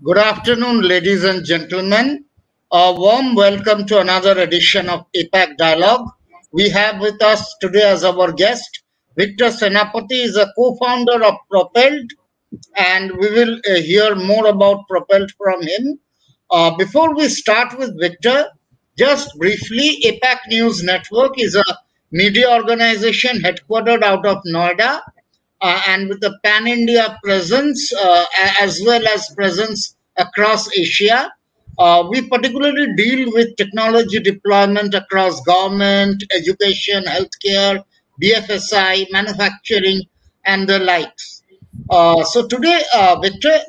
Good afternoon, ladies and gentlemen. A warm welcome to another edition of APAC Dialogue. We have with us today as our guest Victor Senapaty, is a co-founder of Propelld, and we will hear more about Propelld from him. Before we start with Victor, just briefly, APAC News Network is a media organization headquartered out of Noida and with a pan-India presence as well as presence across Asia. We particularly deal with technology deployment across government, education, healthcare, BFSI, manufacturing, and the likes. So today, Victor,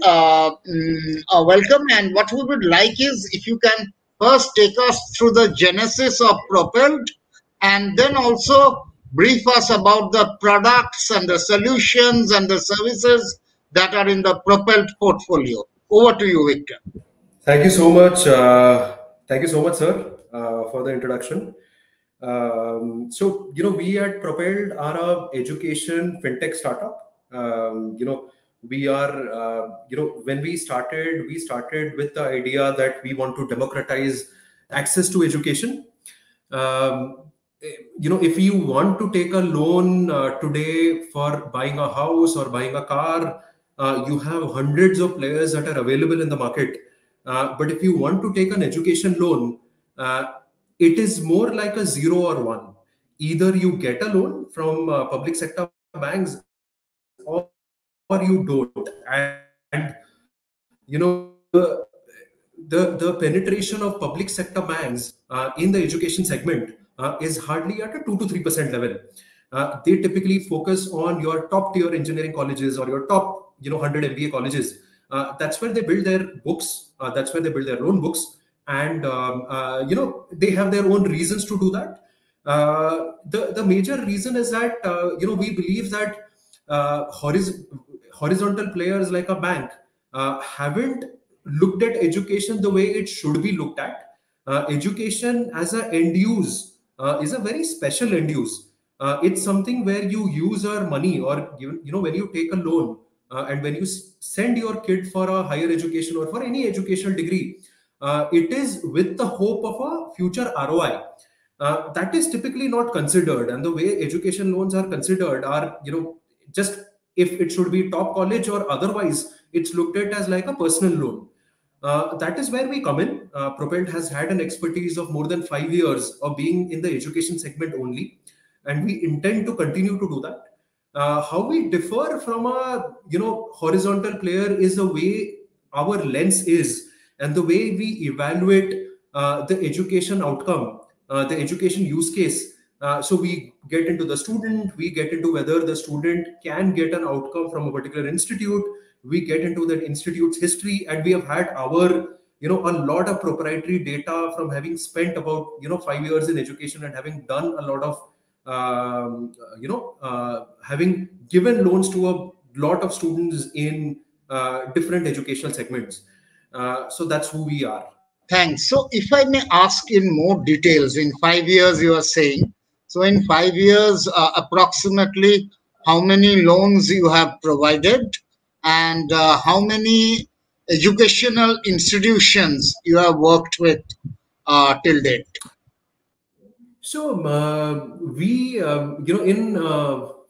welcome. And what we would like is if you can first take us through the genesis of Propelled, and then also brief us about the products and the solutions and the services that are in the Propelled portfolio. Over to you, Victor. Thank you so much. Thank you so much, sir, for the introduction. We at Propelled are a education fintech startup. We are, when we started with the idea that we want to democratize access to education. If you want to take a loan today for buying a house or buying a car, you have hundreds of players that are available in the market. But if you want to take an education loan, it is more like a 0 or 1. Either you get a loan from public sector banks or you don't. And the penetration of public sector banks in the education segment is hardly at a 2 to 3% level. They typically focus on your top tier engineering colleges or your top 100 MBA colleges. That's where they build their books. That's where they build their loan books, and they have their own reasons to do that. The major reason is that we believe that horizontal players like a bank haven't looked at education the way it should be looked at. Education as an end use is a very special end use. It's something where you use our money, or when you take a loan and when you send your kid for a higher education or for any educational degree, it is with the hope of a future ROI. That is typically not considered, and the way education loans are considered are just if it should be top college or otherwise, it's looked at as like a personal loan. That is where we come in. Propelled has had an expertise of more than 5 years of being in the education segment only, and we intend to continue to do that. How we differ from a horizontal player is the way our lens is and the way we evaluate the education outcome, the education use case. So we get into the student, we get into whether the student can get an outcome from a particular institute, we get into that institute's history, and we have had our a lot of proprietary data from having spent about 5 years in education and having done a lot of having given loans to a lot of students in different educational segments. So that's who we are. Thanks. So, if I may ask in more details, in 5 years, you are saying, so in 5 years, approximately how many loans you have provided, and how many educational institutions you have worked with till date? So we, in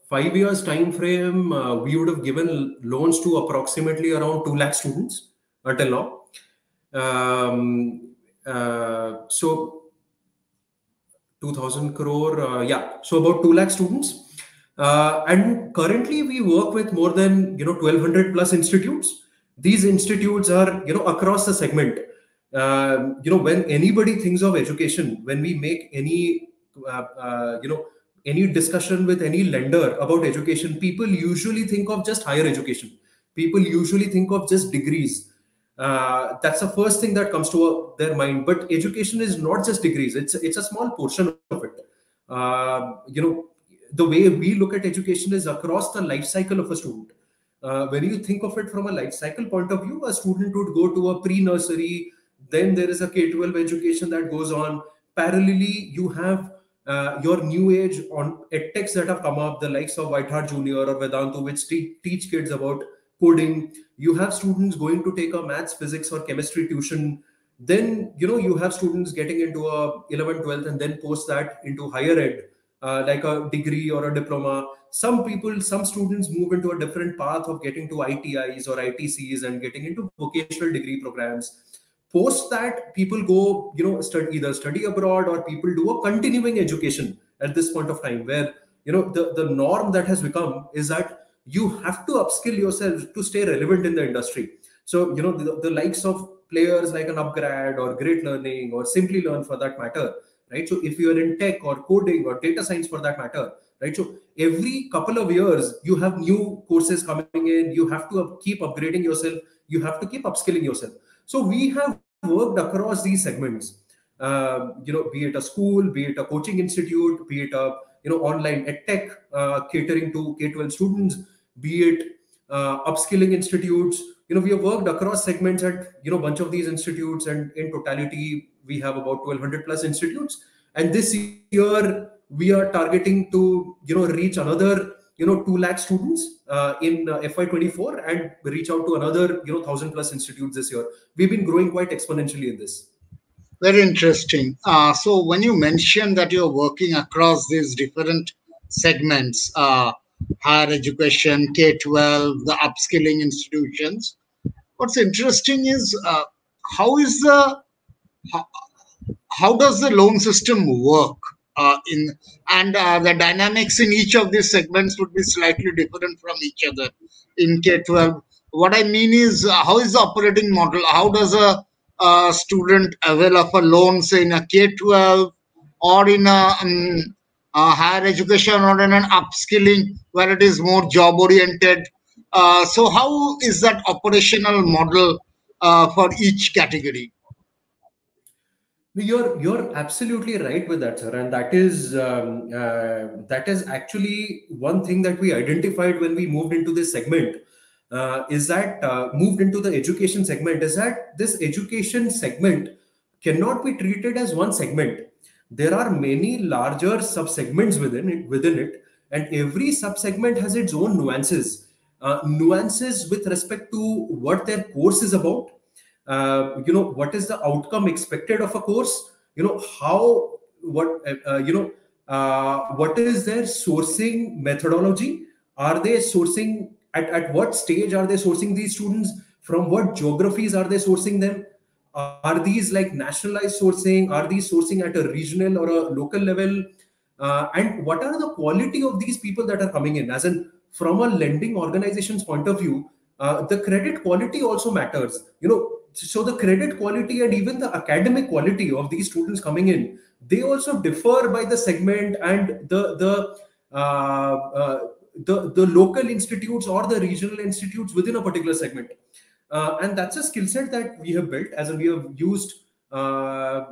5 years time frame, we would have given loans to approximately around 2 lakh students until now. So 2000 crore, so about 2 lakh students. And currently we work with more than 1200 plus institutes. These institutes are across the segment. When anybody thinks of education, when we make any any discussion with any lender about education, people usually think of just higher education. People usually think of just degrees. That's the first thing that comes to their mind. But education is not just degrees. It's a small portion of it. The way we look at education is across the life cycle of a student. When you think of it from a life cycle point of view, a student would go to a pre-nursery, then there is a K-12 education that goes on. Parallelly, you have your new age on edtechs that have come up, the likes of White Hart Junior or Vedantu, which teach kids about coding. You have students going to take a maths, physics, or chemistry tuition. Then you have students getting into a 11th, 12th, and then post that into higher ed, like a degree or a diploma. Some students move into a different path of getting to ITIs or ITCs and getting into vocational degree programs. Post that, people go, either study abroad, or people do a continuing education at this point of time, where the norm that has become is that you have to upskill yourself to stay relevant in the industry. So the likes of players like an Upgrad or Great Learning or Simply Learn, for that matter, right? So if you are in tech or coding or data science, for that matter, right? So every couple of years you have new courses coming in. You have to keep upgrading yourself. You have to keep upskilling yourself. So we have worked across these segments. Be it a school, be it a coaching institute, be it a online edtech catering to K-12 students, be it upskilling institutes. We have worked across segments at bunch of these institutes, and in totality we have about 1200 plus institutes. And this year we are targeting to reach another 2 lakh students in FY24, and reach out to another 1000 plus institutes this year. We've been growing quite exponentially in this. Very interesting. So when you mentioned that you're working across these different segments, higher education, K-12, the upskilling institutions, what's interesting is how is the how, how does the loan system work in and the dynamics in each of these segments would be slightly different from each other in K-12. What I mean is how is the operating model? How does a student avail of a loan, say in a K-12 or in a higher education or in an upskilling where it is more job oriented? So how is that operational model for each category? You're absolutely right with that, sir, and that is actually one thing that we identified when we moved into this segment. Is that moved into the education segment? Is that this education segment cannot be treated as one segment. There are many larger sub-segments within it, and every sub-segment has its own nuances. Nuances with respect to what their course is about. What is the outcome expected of a course? How what is their sourcing methodology? Are they sourcing at what stage are they sourcing these students? From what geographies are they sourcing them? Are these like nationalized sourcing? Are these sourcing at a regional or a local level? And what are the quality of these people that are coming in? As in, from a lending organization's point of view, the credit quality also matters. So the credit quality and even the academic quality of these students coming in, they also differ by the segment and the local institutes or the regional institutes within a particular segment. And that's a skill set that we have built, as in we have used a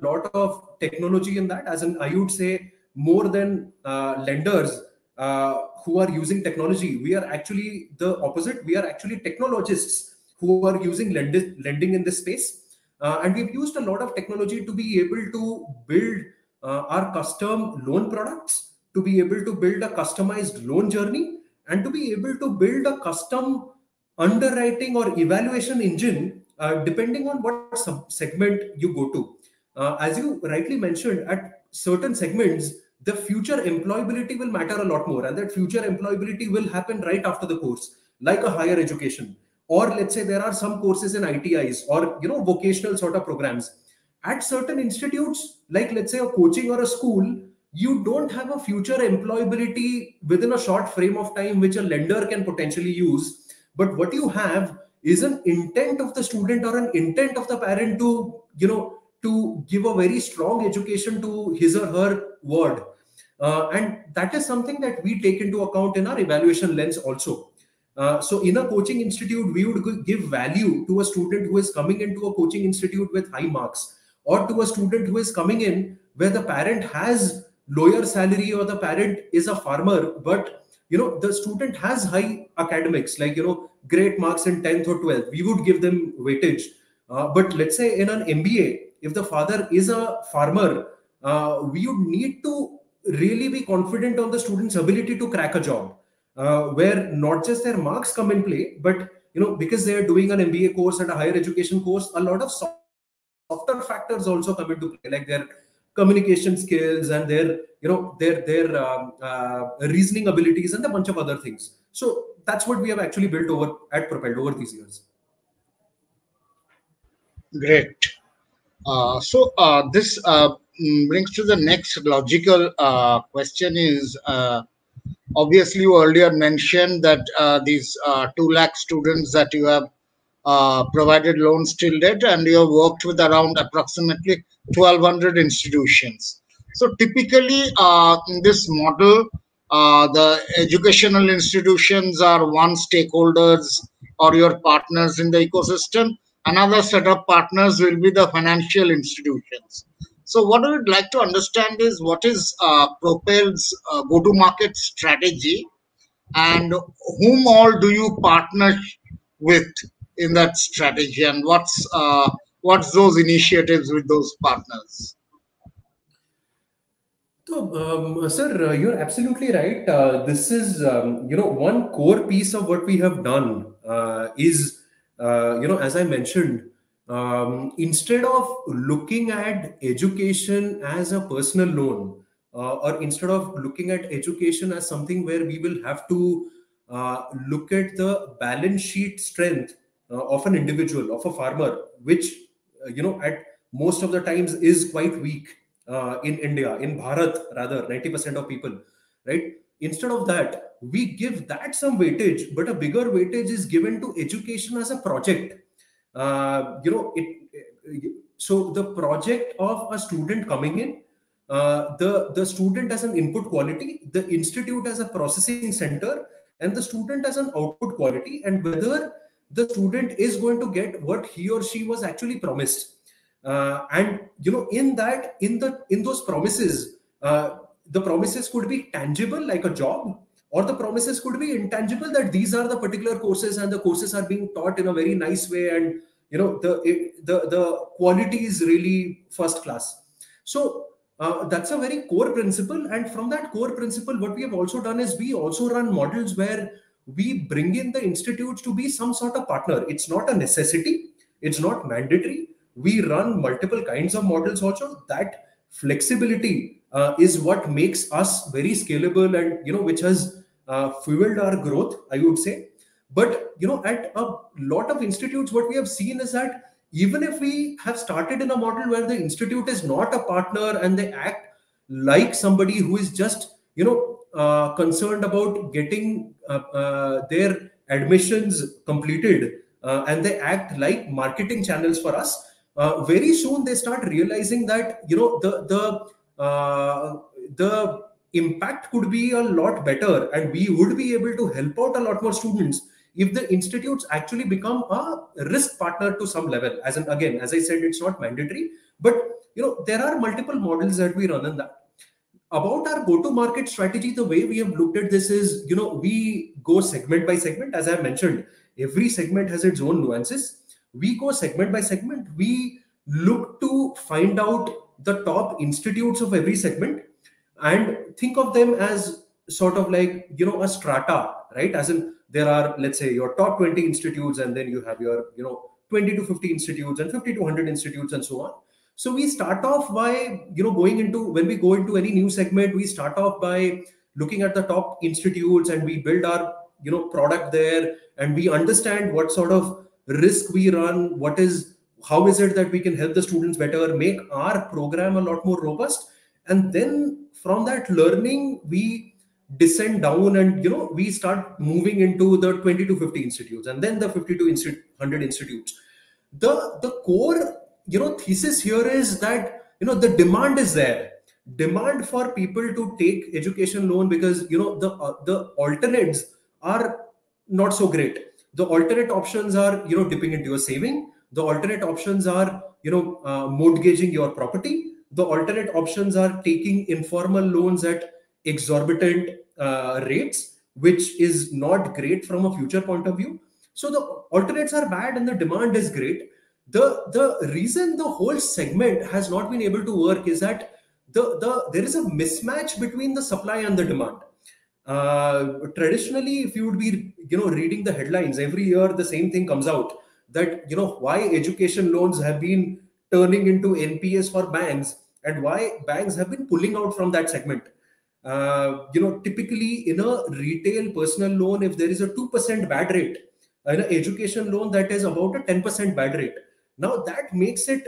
lot of technology in that. As in, I would say more than lenders who are using technology, we are actually the opposite. We are actually technologists who are using lending in this space. And we've used a lot of technology to be able to build our custom loan products, to be able to build a customized loan journey, and to be able to build a custom underwriting or evaluation engine, depending on what segment you go to. As you rightly mentioned, at certain segments, the future employability will matter a lot more, and that future employability will happen right after the course, like a higher education. Or let's say there are some courses in ITIs or vocational sort of programs. At certain institutes, like let's say a coaching or a school, you don't have a future employability within a short frame of time which a lender can potentially use. But what you have is an intent of the student or an intent of the parent to to give a very strong education to his or her ward. And that is something that we take into account in our evaluation lens also. So in a coaching institute, we would give value to a student who is coming into a coaching institute with high marks, or to a student who is coming in where the parent has lower salary, or the parent is a farmer, but the student has high academics, like great marks in 10th or 12th. We would give them weightage. But let's say in an MBA, if the father is a farmer, we would need to really be confident on the student's ability to crack a job. where not just their marks come in play, but because they are doing an MBA course and a higher education course, a lot of softer factors also come into play, like their communication skills and their reasoning abilities and a bunch of other things. So that's what we have actually built over at Propelled over these years. Great. This brings to the next logical question is obviously you earlier mentioned that these 2 lakh students that you have provided loans till date, and you have worked with around approximately 1,200 institutions. So typically in this model, the educational institutions are one stakeholders or your partners in the ecosystem. Another set of partners will be the financial institutions. So what I would like to understand is what is Propelld's go-to-market strategy, and whom all do you partner with in that strategy, and what's those initiatives with those partners? So, sir, you're absolutely right. This is, one core piece of what we have done is, as I mentioned, instead of looking at education as a personal loan, or instead of looking at education as something where we will have to look at the balance sheet strength of an individual, of a farmer, which, at most of the times is quite weak in India, in Bharat, rather, 90% of people, right? Instead of that, we give that some weightage, but a bigger weightage is given to education as a project. So the project of a student coming in, the student as an input quality, the institute as a processing center, and the student as an output quality, and whether the student is going to get what he or she was actually promised. And in those promises, the promises could be tangible like a job, or the promises could be intangible, that these are the particular courses and the courses are being taught in a very nice way, and the quality is really first class. So that's a very core principle, and from that core principle, what we have also done is we also run models where we bring in the institutes to be some sort of partner. It's not a necessity, it's not mandatory. We run multiple kinds of models also. That flexibility is what makes us very scalable, and which has fueled our growth, I would say. But at a lot of institutes, what we have seen is that even if we have started in a model where the institute is not a partner and they act like somebody who is just concerned about getting their admissions completed, and they act like marketing channels for us, very soon they start realizing that the impact could be a lot better, and we would be able to help out a lot more students if the institutes actually become a risk partner to some level. As in, again, as I said, it's not mandatory, but there are multiple models that we run in that. About our go-to-market strategy, the way we have looked at this is, we go segment by segment. As I mentioned, every segment has its own nuances. We go segment by segment. We look to find out the top institutes of every segment and think of them as sort of like, a strata, right? As in, there are, let's say, your top 20 institutes, and then you have your, 20 to 50 institutes and 50 to 100 institutes and so on. So we start off by, when we go into any new segment, we start off by looking at the top institutes, and we build our, product there, and we understand what sort of risk we run, how is it that we can help the students better, make our program a lot more robust. And then from that learning, we descend down, and we start moving into the 20 to 50 institutes, and then the 50 to 100 institutes. The core thesis here is that the demand is there, demand for people to take education loan, because the alternates are not so great. The alternate options are dipping into your saving. The alternate options are mortgaging your property. The alternate options are taking informal loans at exorbitant rates, which is not great from a future point of view. So the alternates are bad and the demand is great. The reason the whole segment has not been able to work is that there is a mismatch between the supply and the demand. Traditionally, if you would be, reading the headlines every year, the same thing comes out, that why education loans have been turning into NPS for banks, and why banks have been pulling out from that segment. Typically in a retail personal loan, if there is a 2% bad rate, in an education loan that is about a 10% bad rate. Now that makes it,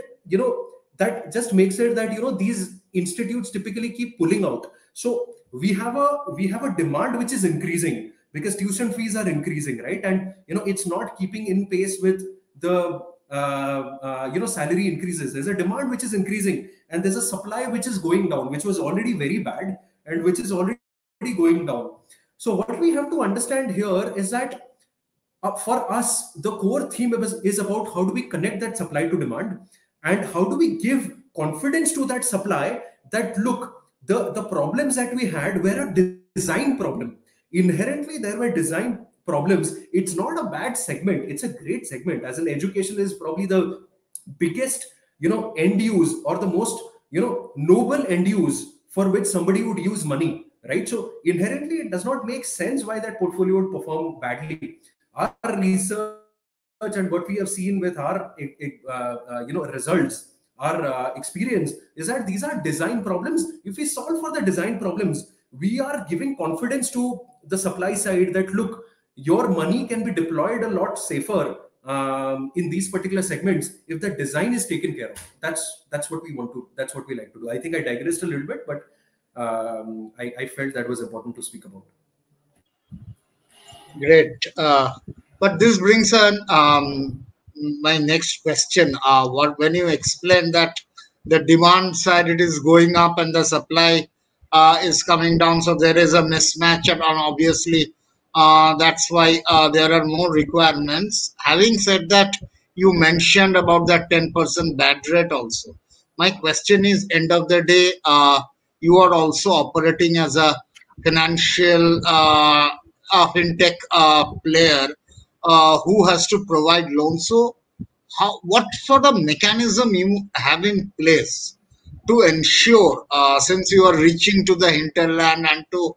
that just makes it that these institutes typically keep pulling out. So we have a demand which is increasing because tuition fees are increasing, right? And it's not keeping in pace with the salary increases. There's a demand which is increasing, and there's a supply which is going down, which was already very bad and which is already going down. So what we have to understand here is that, for us, the core theme is about how do we connect that supply to demand, and how do we give confidence to that supply that, look, the problems that we had were a design problem. Inherently, there were design problems. It's not a bad segment. It's a great segment. As an education is probably the biggest, end use, or the most, noble end use for which somebody would use money, right? So inherently, it does not make sense why that portfolio would perform badly. Our research and what we have seen with our results, our experience, is that these are design problems. If we solve for the design problems, we are giving confidence to the supply side that, look, your money can be deployed a lot safer in these particular segments if the design is taken care of. That's what we want to. That's what we like to do. I think I digressed a little bit, but I felt that was important to speak about. Great. But this brings on my next question. What when you explain that the demand side it is going up and the supply is coming down, so there is a mismatch, and obviously that's why there are more requirements. Having said that, you mentioned about that 10% bad rate also. My question is, end of the day, you are also operating as a financial fintech player who has to provide loans. So, what sort of mechanism you have in place to ensure, since you are reaching to the hinterland and to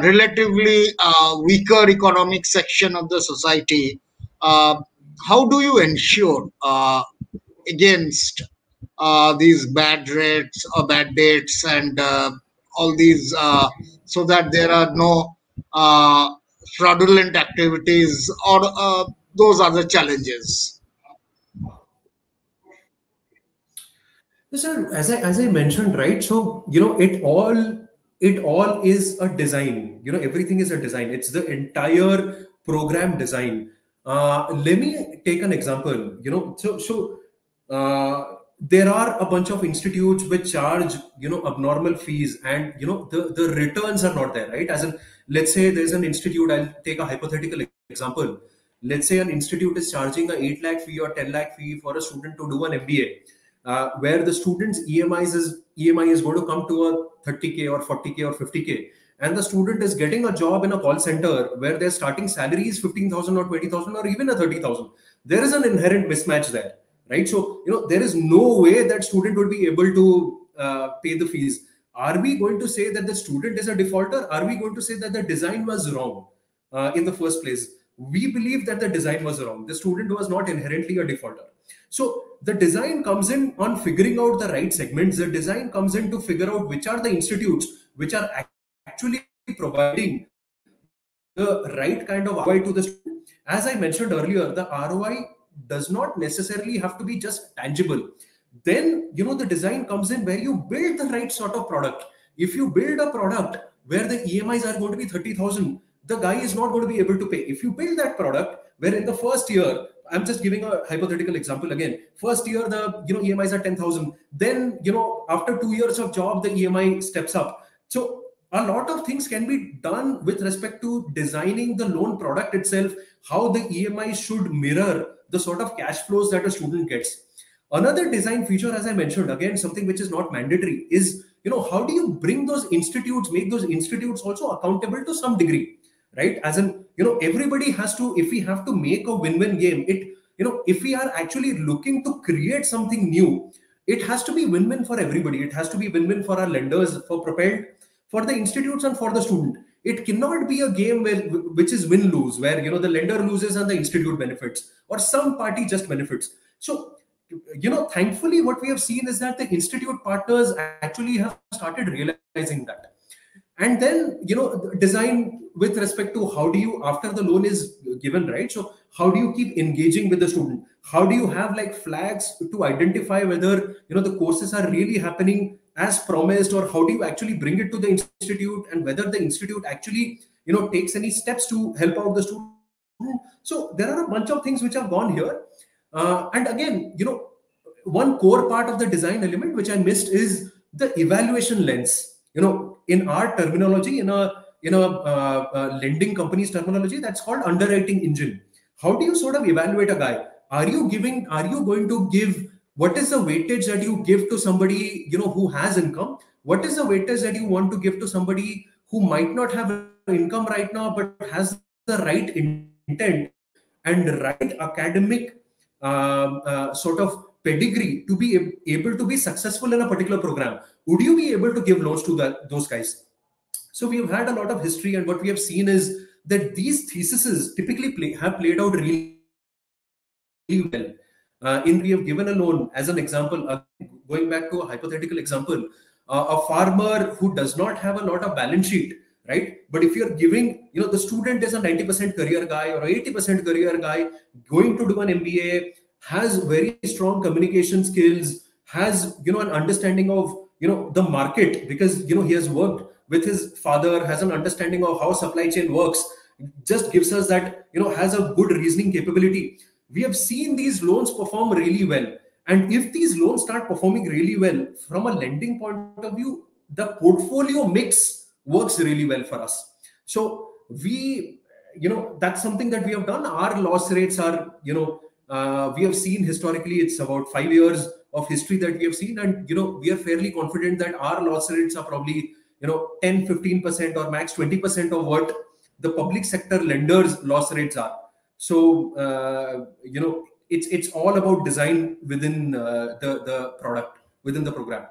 relatively weaker economic section of the society, uh, how do you ensure against these bad rates or bad dates and all these so that there are no fraudulent activities or those other challenges? Yes, sir, as I mentioned, right? So it all is a design. Everything is a design. It's the entire program design. Let me take an example. There are a bunch of institutes which charge abnormal fees, and the returns are not there, right? As in, let's say there's an institute. I'll take a hypothetical example. Let's say an institute is charging a 8 lakh fee or 10 lakh fee for a student to do an MBA, where the student's EMI is going to come to a 30K or 40K or 50K, and the student is getting a job in a call center where their starting salary is 15,000 or 20,000 or even a 30,000. There is an inherent mismatch there, right? So there is no way that student would be able to pay the fees. Are we going to say that the student is a defaulter? Are we going to say that the design was wrong in the first place? We believe that the design was wrong. The student was not inherently a defaulter. So the design comes in on figuring out the right segments. The design comes in to figure out which are the institutes which are actually providing the right kind of ROI to the student. As I mentioned earlier, the ROI does not necessarily have to be just tangible. Then the design comes in where you build the right sort of product. If you build a product where the EMIs are going to be 30,000, the guy is not going to be able to pay. If you build that product where in the first year, I'm just giving a hypothetical example again. First year, the EMIs are 10,000. Then after 2 years of job, the EMI steps up. So a lot of things can be done with respect to designing the loan product itself, how the EMI should mirror the sort of cash flows that a student gets. Another design feature, as I mentioned, again, something which is not mandatory, is how do you bring those institutes, make those institutes also accountable to some degree, right? As in, everybody has to, if we have to make a win-win game, if we are actually looking to create something new, it has to be win-win for everybody. It has to be win-win for our lenders, for Propelled, for the institutes, and for the student. It cannot be a game which is win lose, where the lender loses and the institute benefits, or some party just benefits. So thankfully what we have seen is that the institute partners actually have started realizing that. And then design with respect to how do you, after the loan is given, right? So how do you keep engaging with the student? How do you have like flags to identify whether the courses are really happening as promised, or how do you actually bring it to the institute, and whether the institute actually takes any steps to help out the student? So there are a bunch of things which have gone here. And again, one core part of the design element which I missed is the evaluation lens. In our terminology, in a lending company's terminology, that's called underwriting engine. How do you sort of evaluate a guy? Are you going to give, what is the weightage that you give to somebody who has income? What is the weightage that you want to give to somebody who might not have income right now but has the right intent and right academic sort of pedigree to be able to be successful in a particular program? Would you be able to give loans to those guys? So we have had a lot of history, and what we have seen is that these theses typically have played out really well. In we have given a loan, as an example, going back to a hypothetical example, a farmer who does not have a lot of balance sheet, right? But if you're giving, the student is a 90% career guy or 80% career guy, going to do an MBA, has very strong communication skills, has an understanding of the market, because he has worked with his father, has an understanding of how supply chain works, just gives us that has a good reasoning capability. We have seen these loans perform really well. And if these loans start performing really well from a lending point of view, the portfolio mix works really well for us. So we, that's something that we have done. Our loss rates are, we have seen historically, it's about 5 years of history that we have seen. And, we are fairly confident that our loss rates are probably, 10, 15% or max 20% of what the public sector lenders' loss rates are. So, it's all about design within the product, within the program.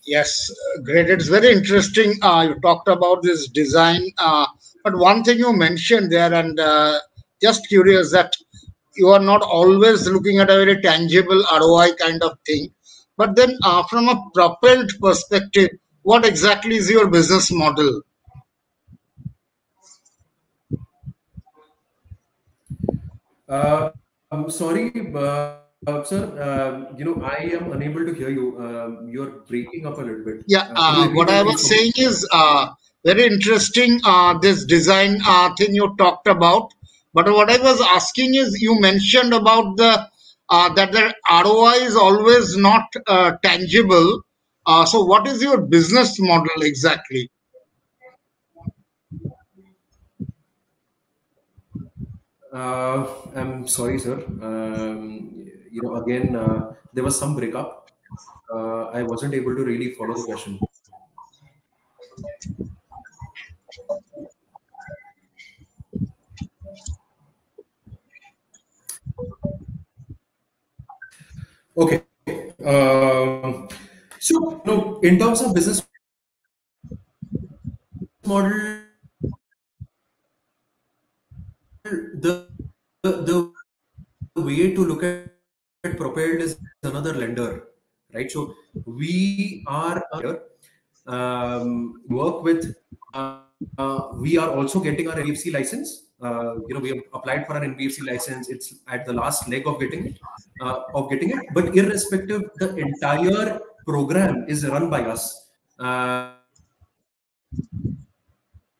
Yes, great. It's very interesting. You talked about this design, but one thing you mentioned there, and just curious that you are not always looking at a very tangible ROI kind of thing. But then, from a Propelled perspective, what exactly is your business model? I'm sorry, sir. I am unable to hear you. You're breaking up a little bit. Yeah, Could you repeat what that, I please, was for me? saying is very interesting, this design thing you talked about. But what I was asking is, you mentioned about the that the ROI is always not tangible. So, what is your business model exactly? I'm sorry, sir. Again, there was some breakup. I wasn't able to really follow the question. Okay. So, in terms of business model, the way to look at Propelled is another lender, right? So we are a lender, work with. We are also getting our NBFC license. We have applied for an NBFC license. It's at the last leg of getting it. But irrespective, the entire program is run by us.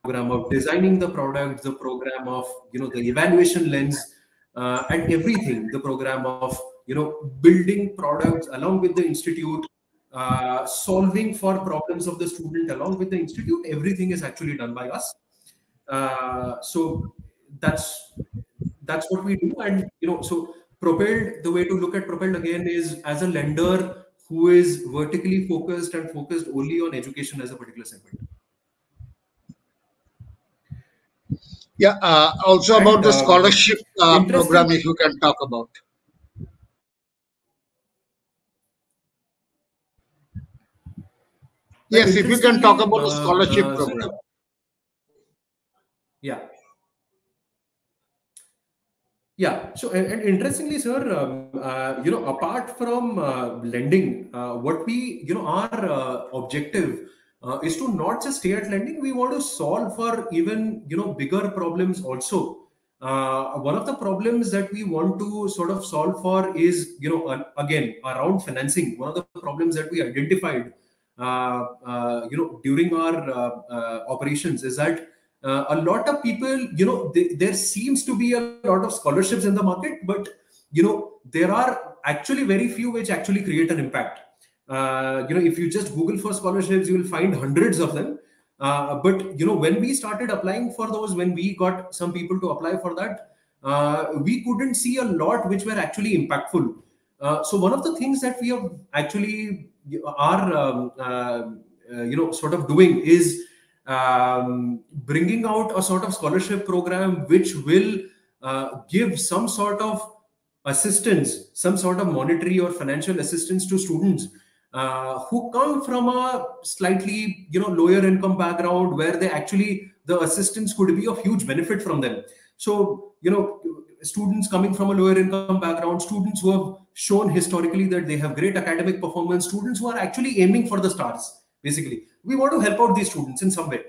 Program of designing the product, the program of the evaluation lens, and everything. The program of building products along with the institute, solving for problems of the student along with the institute. Everything is actually done by us. So that's what we do. And so Propelled, the way to look at Propelled again is as a lender who is vertically focused and focused only on education as a particular segment. Yeah, also And about the scholarship interesting. program, if you can talk about. Yes, if you can talk about the scholarship Sir, program. yeah. Yeah. So, and interestingly, sir, apart from lending, what we, our objective is to not just stay at lending. We want to solve for even, bigger problems also. One of the problems that we want to sort of solve for is, again, around financing. One of the problems that we identified, during our operations is that a lot of people, there seems to be a lot of scholarships in the market, but there are actually very few which actually create an impact. If you just Google for scholarships, you will find hundreds of them. But when we started applying for those, when we got some people to apply for that, we couldn't see a lot which were actually impactful. So one of the things that we have actually are sort of doing is bringing out a sort of scholarship program which will give some sort of assistance, some sort of monetary or financial assistance to students who come from a slightly lower income background, where they actually, the assistance could be of huge benefit from them. So students coming from a lower income background, students who have shown historically that they have great academic performance, students who are actually aiming for the stars. Basically, we want to help out these students in some way.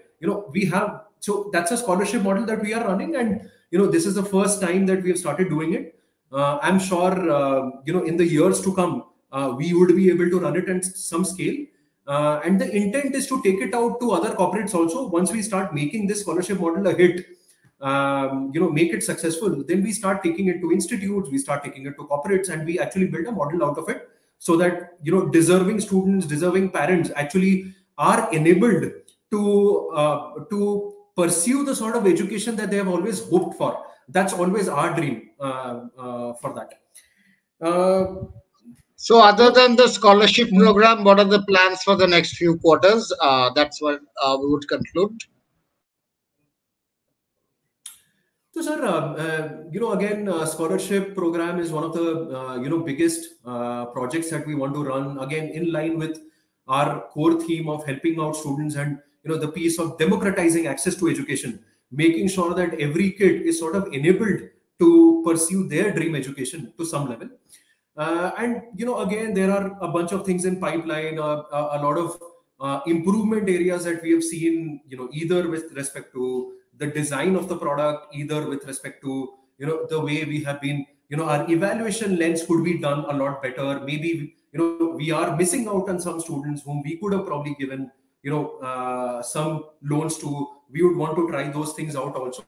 We have, so that's a scholarship model that we are running, and this is the first time that we have started doing it. I'm sure in the years to come, we would be able to run it at some scale. And the intent is to take it out to other corporates also. Once we start making this scholarship model a hit, make it successful, then we start taking it to institutes, we start taking it to corporates, and we actually build a model out of it, so that deserving students, deserving parents actually are enabled to pursue the sort of education that they have always hoped for. That's always our dream for that. So other than the scholarship program, what are the plans for the next few quarters? That's what we would conclude. So, sir, again, scholarship program is one of the biggest projects that we want to run. Again, in line with our core theme of helping out students, and the piece of democratizing access to education, making sure that every kid is sort of enabled to pursue their dream education to some level. And again, there are a bunch of things in pipeline, a lot of improvement areas that we have seen, either with respect to the design of the product, either with respect to the way we have been, our evaluation lens could be done a lot better. Maybe we are missing out on some students whom we could have probably given some loans to. We would want to try those things out also.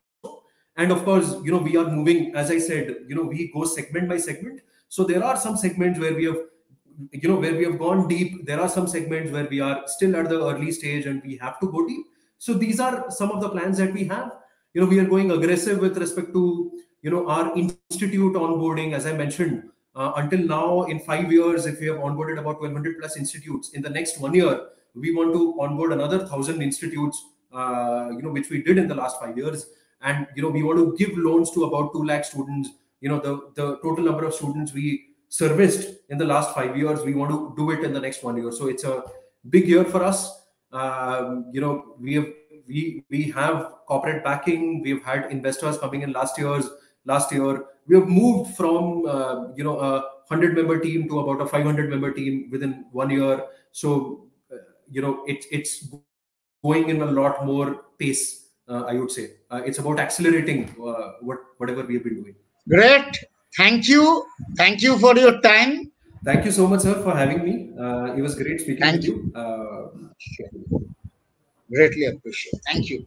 And of course, we are moving, as I said, we go segment by segment. So there are some segments where we have where we have gone deep. There are some segments where we are still at the early stage and we have to go deep. So these are some of the plans that we have. We are going aggressive with respect to our institute onboarding. As I mentioned, until now, in 5 years, if we have onboarded about 1,200 plus institutes, in the next 1 year, we want to onboard another 1,000 institutes, which we did in the last 5 years. And we want to give loans to about 2 lakh students. The total number of students we serviced in the last 5 years, we want to do it in the next 1 year. So it's a big year for us. We have corporate backing. We've had investors coming in last year. We have moved from a 100-member team to about a 500-member team within 1 year. So it's going in a lot more pace. I would say it's about accelerating whatever we have been doing. Great. Thank you. Thank you for your time. Thank you so much, sir, for having me. It was great speaking with you. Sure. Greatly appreciate. Thank you.